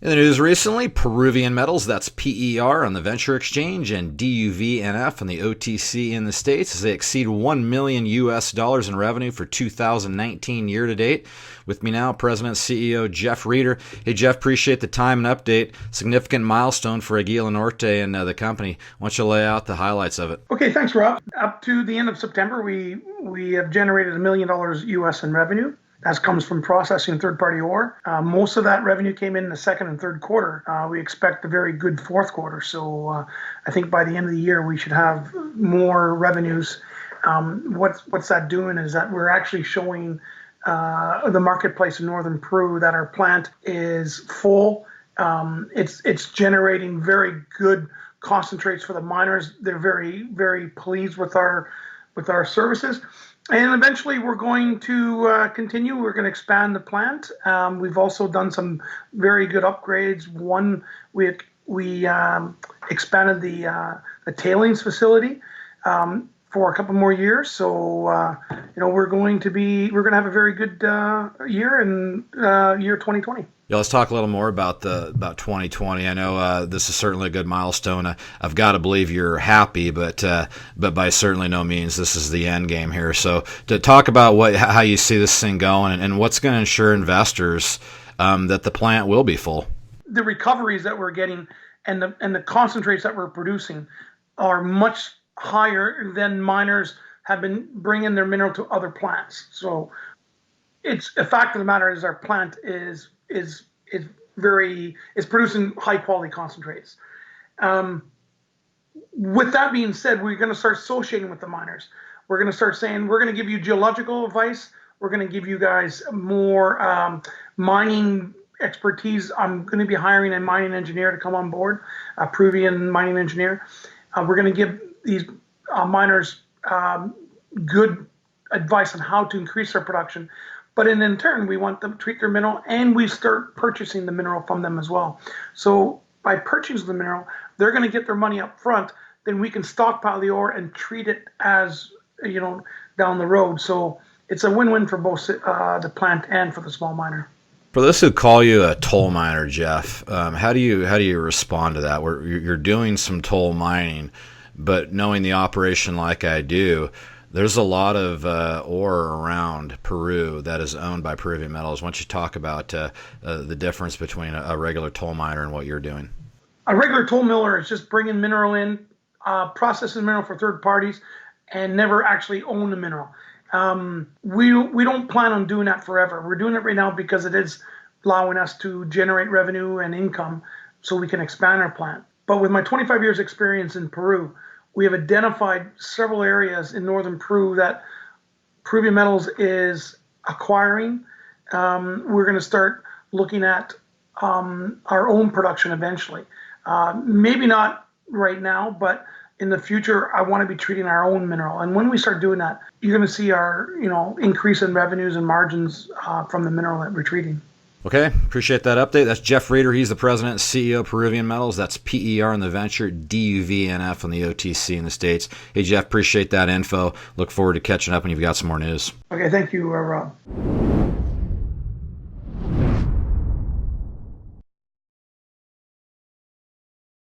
In the news recently, Peruvian metals, that's PER on the Venture Exchange and DUVNF on the OTC in the States, as they exceed $1 million in revenue for 2019 year to date. With me now, President and CEO Jeff Reeder. Hey, Jeff, appreciate the time and update. Significant milestone for Aguila Norte and the company. Why don't you lay out the highlights of it? Okay, thanks, Rob. Up to the end of September, we have generated $1 million in revenue. That comes from processing third-party ore. Most of that revenue came in the second and third quarter. We expect a very good fourth quarter. So I think by the end of the year, we should have more revenues. What's that doing is that we're actually showing the marketplace in northern Peru that our plant is full. It's generating very good concentrates for the miners. They're very, very pleased with our services. And eventually we're going to continue. We're going to expand the plant. We've also done some very good upgrades. One, we expanded the tailings facility for a couple more years. So we're going to have a very good year in year 2020. Yeah, let's talk a little more about 2020. I know this is certainly a good milestone. I've got to believe you're happy, but by certainly no means this is the end game here. So to talk about how you see this thing going and what's going to ensure investors that the plant will be full. The recoveries that we're getting and the concentrates that we're producing are much higher than miners have been bringing their mineral to other plants. So it's a fact of the matter is our plant is producing high quality concentrates. With that being said, we're going to start associating with the miners. We're going to start saying we're going to give you geological advice. We're going to give you guys more mining expertise. I'm going to be hiring a mining engineer to come on board, a Peruvian mining engineer. We're going to give these miners good advice on how to increase their production. But in turn, we want them to treat their mineral, and we start purchasing the mineral from them as well. So by purchasing the mineral, they're going to get their money up front. Then we can stockpile the ore and treat it as down the road. So it's a win-win for both the plant and for the small miner. For those who call you a toll miner, Jeff, how do you respond to that? You're doing some toll mining, but knowing the operation like I do, there's a lot of ore around Peru that is owned by Peruvian Metals. Why don't you talk about the difference between a regular toll miner and what you're doing? A regular toll miller is just bringing mineral in, processing mineral for third parties, and never actually own the mineral. We don't plan on doing that forever. We're doing it right now because it is allowing us to generate revenue and income so we can expand our plant. But with my 25 years experience in Peru, we have identified several areas in northern Peru that Peruvian Metals is acquiring. We're going to start looking at our own production eventually. Maybe not right now, but in the future, I want to be treating our own mineral. And when we start doing that, you're going to see our increase in revenues and margins from the mineral that we're treating. Okay, appreciate that update. That's Jeff Reeder. He's the president and CEO of Peruvian Metals. That's PER in the Venture, DUVNF on the OTC in the States. Hey, Jeff, appreciate that info. Look forward to catching up when you've got some more news. Okay, thank you, Rob.